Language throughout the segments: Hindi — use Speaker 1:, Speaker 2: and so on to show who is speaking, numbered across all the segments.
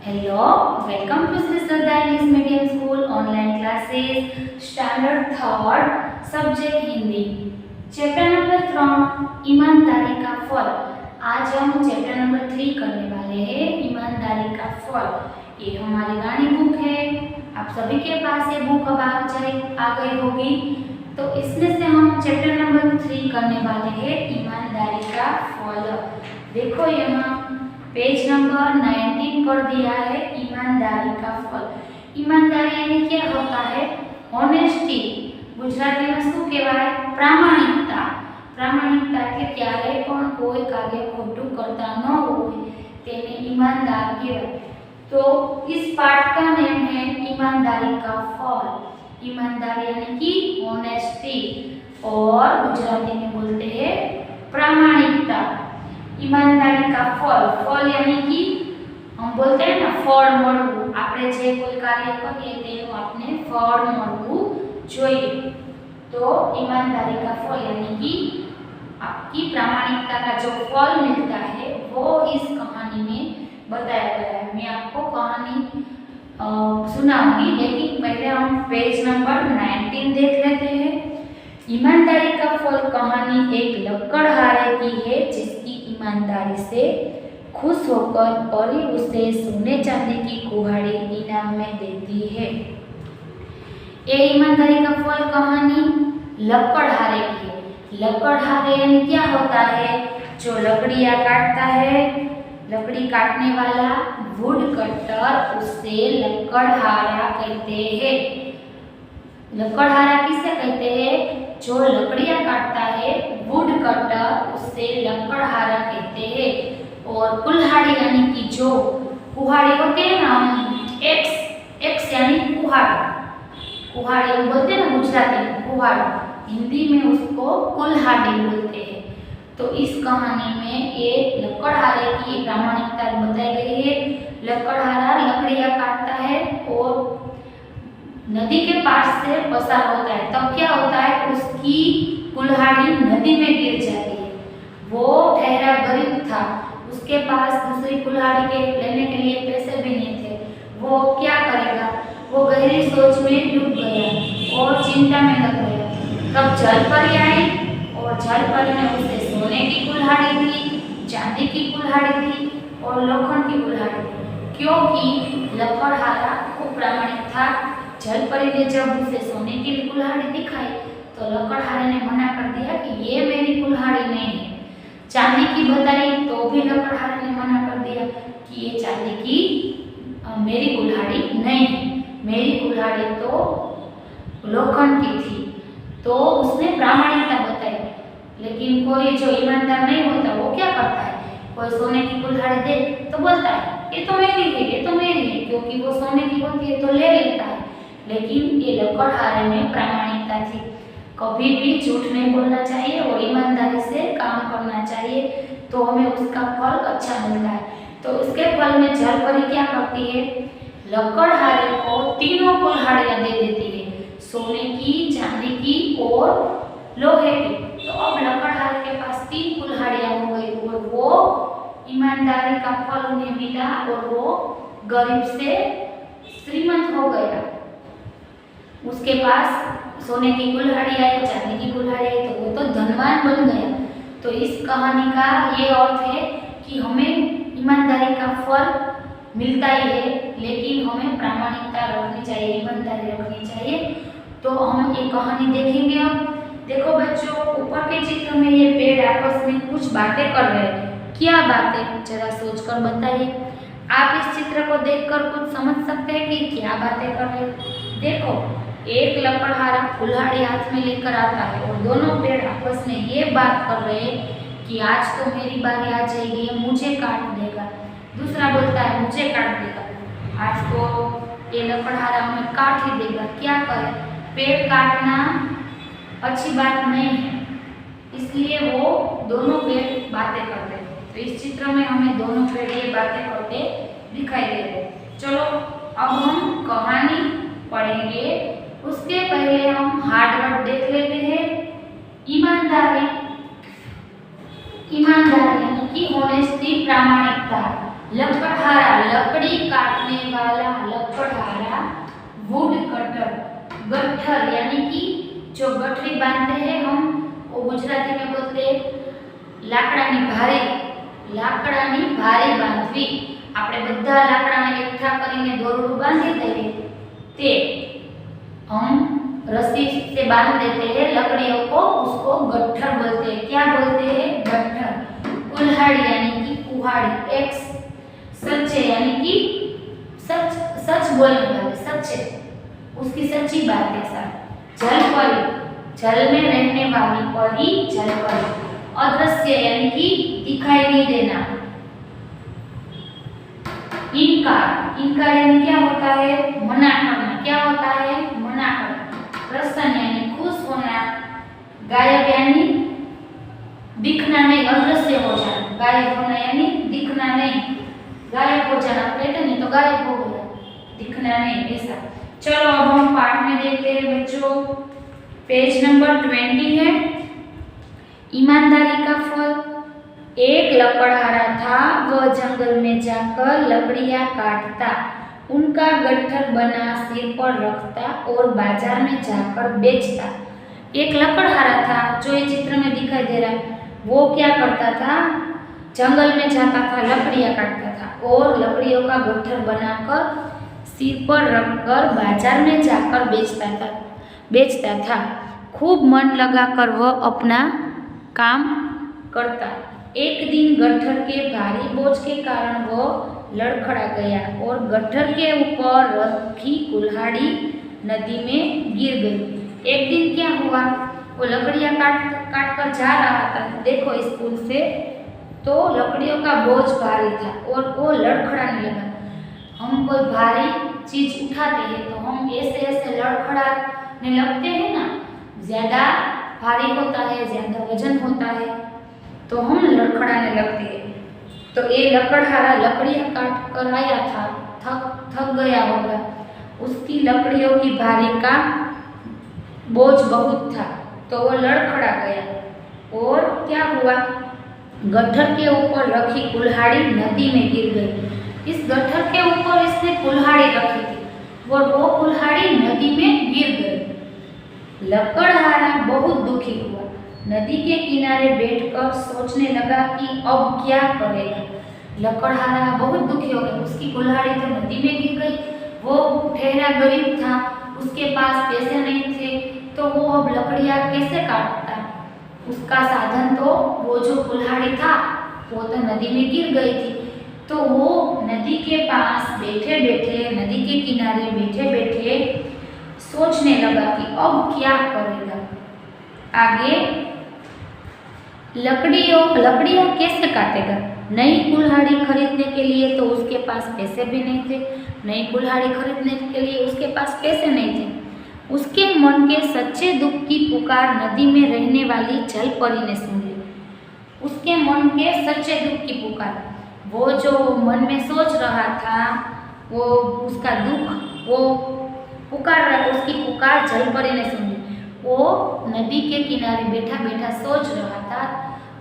Speaker 1: Hello, welcome to Sri Shraddha English Medium School online classes standard third subject Hindi chapter number 3 ईमानदारी का फल। आज हम चैप्टर नंबर 3 करने वाले हैं ईमानदारी का फल। ये हमारी वाणी बुक है। आप सभी के पास ये बुक अब आ गई होगी। तो इसमें से हम चैप्टर नंबर 3 करने वाले हैं ईमानदारी का फल। देखो यहाँ पेज नंबर 19 पर दिया है ईमानदारी का फल। ईमानदारी यानी क्या होता है? होनेस्टी। गुजराती में શું કહેવાય? प्रामाणिकता। प्रामाणिकता એટલે ક્યારે પણ કોઈ કાર્ય ખોટું કરતા ન હોય તેને ईमानदार કહેવાય। तो इस पाठ का नेम है ईमानदारी का फल। ईमानदारी यानी कि होनेस्टी और गुजराती में बोलते हैं प्रामाणिकता। ईमानदारी का फल, फल यानी कि हम बोलते हैं ना फल मळवू। आपणे जे कोई कार्य करीए तेनुं आपने फल मळवू जोईए। तो ईमानदारी का फल यानी कि आपकी प्रामाणिकता का जो फल मिलता है वो इस कहानी में बताया गया है। मैं आपको कहानी सुनाऊंगी, लेकिन पहले हम पेज नंबर 19 देख लेते हैं। ईमानदारी का फल कहानी एक लकड़हारे की है जिसकी ईमानदारी से खुश होकर परी उसे सोने चांदी की कुल्हाड़ी इनाम में देती है। ये ईमानदारी का फल कहानी लकड़हारे की है। लकड़हारे यानी क्या होता है? जो लकड़ियाँ काटता है, लकड़ी काटने वाला वुड कटर, उसे लकड़हारा कहते हैं। लकड़हारा किसे कहते हैं? जो लकड़ियाँ काटता है वुड कटर, उससे लकड़हारा कहते हैं। और कुल्हाड़ी यानी कि जो कुल्हाड़ी होती है ना, एक्स यानी कुल्हाड़ी। कुल्हाड़ी हम बोलते हैं ना गुजराती में कुल्हाड़ी, हिंदी में उसको कुल्हाड़ी बोलते हैं। तो इस कहानी में एक लकड़हारे की प्रामाणिकता बताई गई है। लकड़हारा लकड़ियाँ काटता है और नदी के पास से पसार होता है, तब क्या होता है? उसकी कुल्हाड़ी नदी में गिर जाती है। वो ठहरा गरीब था, उसके पास दूसरी कुल्हाड़ी के लेने के लिए पैसे भी नहीं थे। वो क्या करेगा? वो गहरी सोच में डूब गया और चिंता में लग गया। तब जलपरी आई और जलपरी ने उसे सोने की कुल्हाड़ी दी, चांदी की कुल्हाड़ी दी और लोखंड की कुल्हाड़ी दी। क्योंकि लकड़हारा खूब प्रामाणिक था। जलपरी ने जब उसे सोने की कुल्हाड़ी दिखाई तो लकड़हारे ने मना कर दिया कि ये मेरी कुल्हाड़ी नहीं है। चांदी की बताई तो भी लकड़हारे ने मना कर दिया कि ये चांदी की मेरी कुल्हाड़ी नहीं है, मेरी कुल्हाड़ी तो लोखंड की थी। तो उसने प्रामाणिकता बताई। लेकिन कोई जो ईमानदार नहीं होता वो क्या करता है? कोई सोने की कुल्हाड़ी दे तो बोलता है ये तो मेरी है, ये तो मेरी है, क्योंकि वो सोने की होती है तो ले लेता है। लेकिन ये लकड़हारे में प्रामाणिकता थी। कभी भी झूठ नहीं बोलना चाहिए और ईमानदारी से काम करना चाहिए, तो हमें उसका फल अच्छा मिलता है। तो उसके फल में जलपरी क्या करती है? लकड़हारे को तीनों कुल्हाड़ियाँ दे देती है, सोने की, चांदी की और लोहे की। तो अब लकड़हारे के पास 3 कुल्हाड़ियाँ हो गई और वो ईमानदारी का फल उन्हें मिला और वो गरीब से श्रीमंत हो गया। उसके पास सोने की कुल्हाड़ी आई, चांदी की कुल्हाड़ी आई, तो वो तो धनवान बन गया। तो इस कहानी का ये अर्थ है कि हमें ईमानदारी का फल मिलता ही है, लेकिन हमें प्रामाणिकता रखनी चाहिए, ईमानदारी रखनी चाहिए। तो हम ये कहानी देखेंगे। अब देखो बच्चों, ऊपर के चित्र में ये पेड़ आपस में कुछ बातें कर रहे हैं। क्या बातें? जरा सोचकर बताइए। आप इस चित्र को देखकर कुछ समझ सकते हैं कि क्या बातें कर रहे हैं? देखो, एक लकड़हारा कुल्हाड़ी हाथ में लेकर आता है और दोनों पेड़ आपस में ये बात कर रहे हैं कि आज तो मेरी बारी आ जाएगी, मुझे काट देगा। दूसरा बोलता है मुझे काट देगा। आज तो ये लकड़हारा हमें काट ही देगा, क्या करें? पेड़ काटना अच्छी बात नहीं है, इसलिए वो दोनों पेड़ बातें कर रहे हैं। तो इस चित्र में हमें दोनों पेड़ ये बातें करते दिखाई दे रहे हैं। चलो अब हम कहानी पढ़ेंगे। उसके पहले हम हार्ड वर्ड देख लेते हैं। ईमानदारी, ईमानदारी यानी कि होनेस्टी, प्रामाणिकता। लकड़हारा लकड़ी काटने वाला, लकड़हारा। वुड कटर गट्ठर यानी कि जो गठरी बांधते हैं हम, वो गुजराती में बोलते हैं लाकડાની ભારી, લાકડાની ભારી બાંધવી। આપણે બધા લાકડાને એકઠા કરીને દોરડું બાંધી દઈએ, તે हम रस्सी से बांध देते हैं लकड़ियों को, उसको गट्ठर बोलते हैं। क्या बोलते हैं? गट्ठर। कुल्हाड़ी यानी कि कुहाड़ी। एक्स सच्चे यानी कि सच, सच बोलने वाले, सच्चे, उसकी सच्ची बात है सर। जलपरी जल में रहने वाली परी, जलपरी। अदृश्य यानी कि दिखाई नहीं देना। इनकार, इनकार यानी क्या होता है? मना करना। क्या होता है? मना करना। प्रसन्न यानी खुश होना। गायब यानी दिखना नहीं, अदृश्य हो जाना। गायब होना यानी दिखना नहीं, गायब हो जाना। कहते नहीं तो गायब हो गया, दिखना नहीं, ऐसा। चलो अब हम पाठ में देखते हैं बच्चों। पेज नंबर 20 है। ईमानदारी का फल। एक लकड़हारा था, वह जंगल में जाकर लकड़ियां काटता, उनका गट्ठर बना सिर पर रखता और बाजार में जाकर बेचता। एक लकड़हारा था, जो ये चित्र में दिखाई दे रहा है, वो क्या करता था? जंगल में जाता था, लकड़ियां काटता था और लकड़ियों का गट्ठर बनाकर सिर पर रखकर बाजार में जाकर बेचता था। खूब मन लगाकर वह अपना काम करता। एक दिन गट्ठर के भारी बोझ के कारण वह लड़खड़ा गया और गट्ठर के ऊपर रखी कुल्हाड़ी नदी में गिर गई। एक दिन क्या हुआ? वो लकड़ियां काट कर जा रहा था, देखो स्कूल से, तो लकड़ियों का बोझ भारी था और वो लड़खड़ाने लगा। हम कोई भारी चीज उठाते हैं तो हम ऐसे ऐसे लड़खड़ाने लगते हैं ना, ज्यादा भारी होता है, ज्यादा वजन होता है तो हम लड़खड़ाने लगते हैं। तो ये लकड़हारा लकड़ियां काट कर आया था, थक गया होगा, उसकी लकड़ियों की भारी का बोझ बहुत था तो वो लड़खड़ा गया और क्या हुआ? गट्ठर के ऊपर रखी कुल्हाड़ी नदी में गिर गई। इस गट्ठर के ऊपर इसने कुल्हाड़ी रखी थी और वो कुल्हाड़ी नदी में गिर गई। लकड़हारा बहुत दुखी हुआ, नदी के किनारे बैठकर सोचने लगा कि अब क्या करेगा। लकड़हारा बहुत दुखी हो गया, उसकी कुल्हाड़ी तो नदी में गिर गई, वो ठहरा गरीब था, उसके पास पैसे नहीं थे, तो वो अब लकड़ियां कैसे काटता? उसका साधन तो वो जो कुल्हाड़ी था वो तो नदी में गिर गई थी। तो वो नदी के पास बैठे बैठे, नदी के किनारे बैठे बैठे सोचने लगा कि अब क्या करेगा। आगे लकड़ियां कैसे काटेगा? नई कुल्हाड़ी खरीदने के लिए तो उसके पास पैसे भी नहीं थे, नई कुल्हाड़ी खरीदने के लिए उसके पास पैसे नहीं थे। उसके मन के सच्चे दुख की पुकार नदी में रहने वाली जलपरी ने सुन ली। उसके मन के सच्चे दुख की पुकार, वो जो मन में सोच रहा था, वो उसका दुख, वो उसकी पुकार जलपरी ने सुन ली। वो नदी के किनारे बैठा बैठा सोच रहा था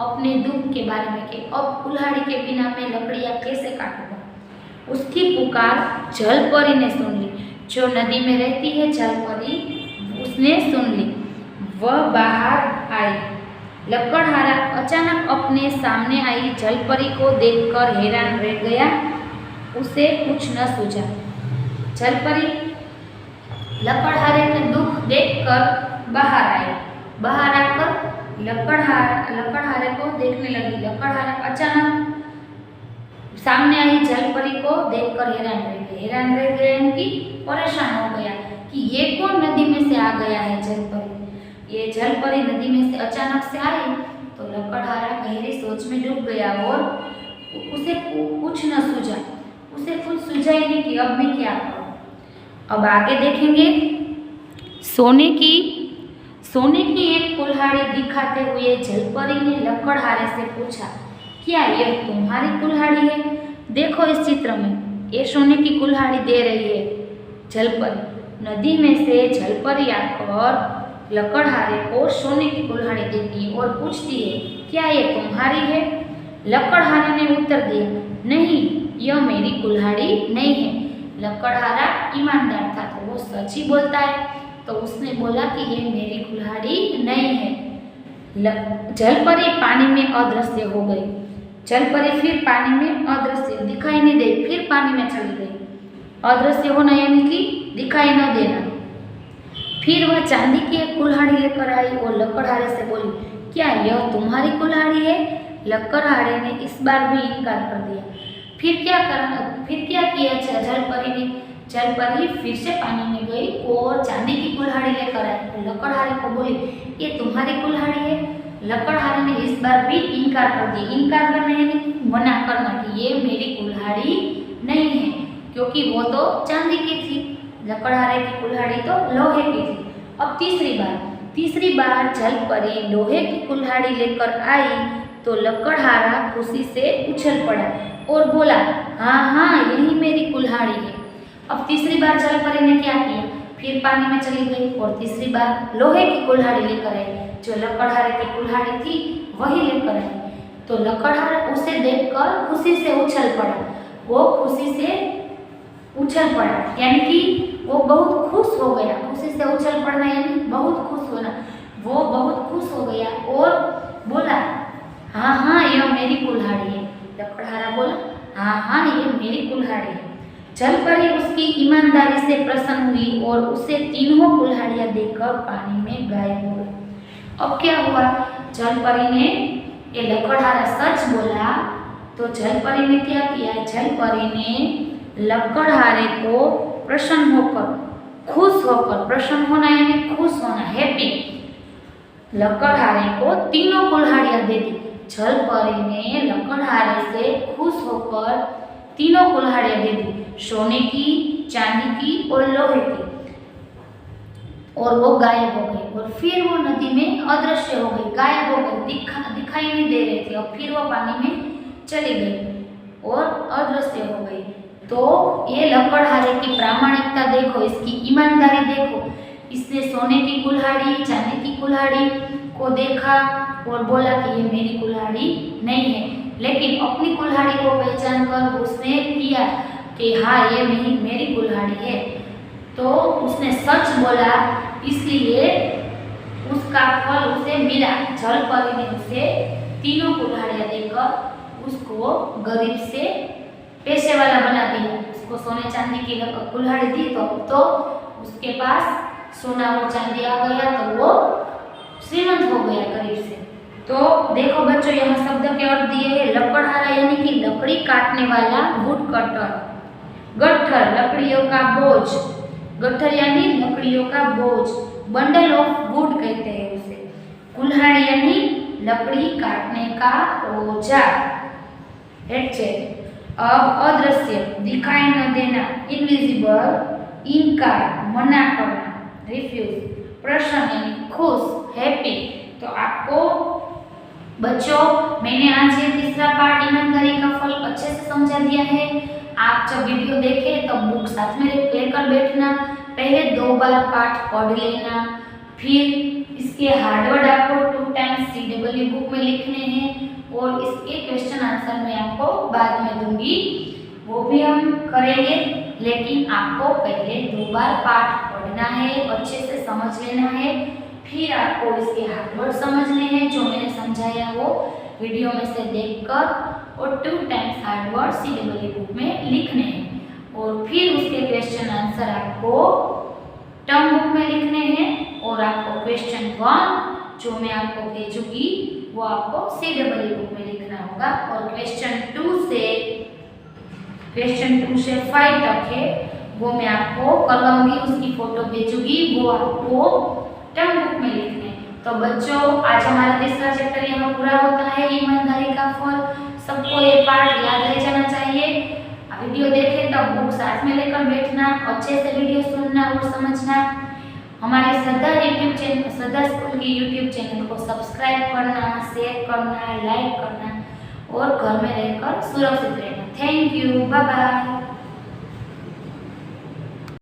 Speaker 1: अपने दुख के बारे में कि अब कुल्हाड़ी के बिना मैं लकड़ियां कैसे काटूंगा। उसकी पुकार जलपरी ने सुन ली, जो नदी में रहती है जलपरी, उसने सुन ली। वह बाहर आई। लकड़हारा अचानक अपने सामने आई जलपरी को देखकर हैरान रह गया, उसे कुछ न सूझा। जलपरी लकड़हारे के दुख देखकर बाहर आई। बाहर आकर लकड़हारे को देखने लगी। लकड़हारा अचानक सामने आई जलपरी को देखकर हैरान रह गया। यानी कि परेशान हो गया कि ये कौन नदी में से आ गया है जलपरी। ये जलपरी नदी में से अचानक से आई तो लकड़हारा गहरी सोच में डूब गया और उसे कुछ न सूझा। उसे कुछ सूझा ही नहीं कि अब मैं क्या करूं। अब आगे देखेंगे। सोने की एक कुल्हाड़ी दिखाते हुए जलपरी ने लकड़हारे से पूछा, क्या यह तुम्हारी कुल्हाड़ी है? देखो इस चित्र में ये सोने की कुल्हाड़ी दे रही है जलपरी। नदी में से जलपरी आकर लकड़हारे को सोने की कुल्हाड़ी देती है और पूछती है, क्या ये तुम्हारी है? लकड़हारे ने उत्तर दिया, नहीं, मेरी कुल्हाड़ी नहीं है। लकड़हारा ईमानदार था तो वो सच ही बोलता है, तो उसने बोला कि ये मेरी कुल्हाड़ी नहीं है। जलपरी पानी में अदृश्य हो गई। जलपरी फिर पानी में अदृश्य, दिखाई नहीं दे, फिर पानी में चली गई। अदृश्य होना यानी कि दिखाई न देना। फिर वह चांदी की एक कुल्हाड़ी लेकर आई और लकड़हारे से बोली, क्या यह तुम्हारी कुल्हाड़ी है? लकड़हारे ने इस बार भी इनकार कर दिया। फिर क्या किया जलपरी ने? जलपरी फिर से पानी में गई और चांदी की कुल्हाड़ी लेकर आई। लकड़हारे को बोली, ये तुम्हारी कुल्हाड़ी है? लकड़हारे ने इस बार भी इनकार कर दिया। इनकार करना यानी मना करना कि ये मेरी कुल्हाड़ी नहीं है, क्योंकि वो तो चांदी की थी, लकड़हारे की कुल्हाड़ी तो लोहे की थी। अब तीसरी बार जलपरी लोहे की कुल्हाड़ी लेकर आई तो लकड़हारा खुशी से उछल पड़ा और बोला, हाँ हाँ यही मेरी कुल्हाड़ी है। अब तीसरी बार जलपरी ने क्या किया? फिर पानी में चली गई और तीसरी बार लोहे की कुल्हाड़ी लेकर आई। जो लकड़हारे की कुल्हाड़ी थी वही लेकर आई। तो लकड़हारा उसे देखकर खुशी से उछल पड़ा। वो खुशी से उछल पड़ा यानी कि वो बहुत खुश हो गया। खुशी से उछल पड़ना यानी बहुत खुश होना। वो बहुत खुश हो गया और बोला, हाँ हाँ यह मेरी कुल्हाड़ी है। लकड़हारा बोला, हाँ हाँ ये मेरी कुल्हाड़ी है। जलपरी उसकी ईमानदारी से प्रसन्न हुई और उसे तीनों कुल्हाड़ियां देकर पानी में गायब हो गई। अब क्या हुआ? जलपरी ने ये लकड़हारा सच बोला तो जलपरी ने क्या किया? जलपरी ने लकड़हारे को प्रसन्न होकर, खुश होकर, प्रसन्न होना यानी खुश होना, हैप्पी, लकड़हारे को तीनों कुल्हाड़ियां दे दी। जलपरी ने लकड़हारे से खुश होकर तीनों कुल्हाड़ियां दे दी, सोने की, चांदी की और लोहे की, और वो गायब हो गई। और फिर वो नदी में अदृश्य हो गई, गायब हो गई, दिखाई नहीं दे रही थी। और फिर वो पानी में चली गई और अदृश्य हो गई। तो ये लकड़हारे की प्रामाणिकता देखो, इसकी ईमानदारी देखो। इसने सोने की कुल्हाड़ी, चांदी की कुल्हाड़ी को देखा और बोला कि ये मेरी कुल्हाड़ी नहीं है, लेकिन अपनी कुल्हाड़ी को पहचान कर उसने किया कि हाँ ये मेरी कुल्हाड़ी है। तो उसने सच बोला, इसलिए उसका फल उसे मिला। जलपरी ने उसे तीनों कुल्हाड़ियां देकर उसको गरीब से पैसे वाला बना दिया। उसको सोने चांदी की कुल्हाड़ी दी तो उसके पास सोना और चांदी आ गया, तो वो श्रीमंत हो गया गरीब से। तो देखो बच्चों, यहाँ शब्द के अर्थ दिए हैं। लकड़हारा यानी कि लकड़ी काटने वाला, वुड कटर। गट्ठर लकड़ियों का बोझ, गट्ठर यानी लकड़ियों का बोझ, बंडल ऑफ वुड कहते हैं उसे। कुल्हाड़ी यानी लकड़ी काटने का औजार, हेडसेट। अब अदृश्य, दिखाई न देना, इनविजिबल, इनकार, मना करना, रिफ्यूज। प्रश्न यानी खुश, हैप्पी। तो आपको बच्चों मैंने आज ये तीसरा पार्ट ईमानदारी का फल अच्छे से समझा दिया है। आप जब वीडियो देखें तो बुक साथ में लेकर बैठना, पहले 2 बार पाठ पढ़ लेना, फिर इसके हार्डवर्ड आपको 2 टाइम्स CW बुक में लिखने हैं और इसके क्वेश्चन आंसर मैं आपको बाद में दूंगी, वो भी हम करेंगे। लेकिन आपको पहले 2 बार पाठ पढ़ना है, अच्छे से समझ लेना है, फिर आपको इसके हार्डवर्ड समझने हैं। जो मैंने समझाया वो वीडियो में से देखकर और 2 टाइम्स हार्डवर्ड CW बुक में लिखने हैं और फिर उसके क्वेश्चन आंसर आपको टर्म बुक में लिखने हैं। और आपको क्वेश्चन 1 जो मैं आपको भेजूंगी वो आपको CW बुक में लिखना होगा और क्वेश्चन 2 से 5 तक है वो मैं आपको करवाऊंगी, उसकी फोटो भेजूंगी, वो आपको टर्म बुक में लिखने। तो बच्चों आज हमारा तीसरा चैप्टर यहाँ पूरा होता है, ईमानदारी का फल। सबको ये पार्ट याद रह जाना चाहिए। वीडियो देखें तब बुक साथ में लेकर बैठना, अच्छे से वीडियो सुनना और समझना। हमारे श्रद्धा स्कूल की यूट्यूब चैनल को सब्सक्राइब करना, शेयर करना, लाइक करना और घर में रहकर सुरक्षित रहना। Thank you, bye bye.